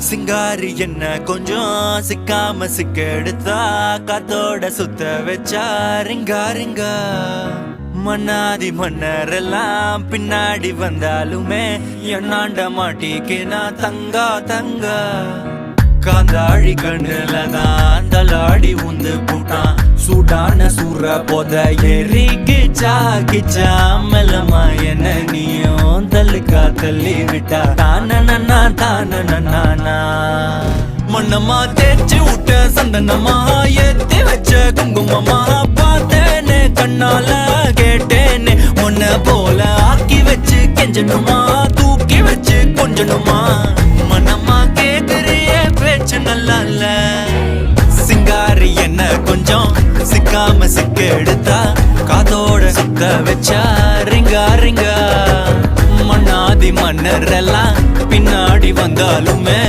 சிங்காரி என்ன கொஞ்சம் சிக்காம சிக்க எடுத்தா காத்தோட சுத்த வச்சா ரிங்கா ரிங்கா மன்னாதி மன்னரெல்லாம் பின்னாடி வந்தாலுமே என்னாண்ட மாட்டிக்கினா தங்கா தங்கா காந்தாழி கண்ணுலதான் தலாடி உந்து போட்டான் சூடான சூற போத எரிக்கிச்சா கிச்சா மெல்லமா என்ன நீயும் தள்ளுக்கா தள்ளி விட்டா தானனா தானனா மண்ணமா தேய்ச்சி விட்ட சந்தனமா ஏத்தி வச்ச குங்குமமா பார்த்தேனே கண்ணால கேட்டேனே உன்ன போல ஆக்கி வச்சு கெஞ்சணுமா தூக்கி வச்சு கொஞ்சணுமா மனமா கேக்குறிய பேச்சு நல்லா இல்ல சிங்காரி என்ன கொஞ்சம் சிக்காம சிக்க எடுத்தா காதோட சுத்த வச்சா ரிங்கா ரிங்கா மன்னாதி மன்னர் எல்லாம் பின்னாடி வந்தாலுமே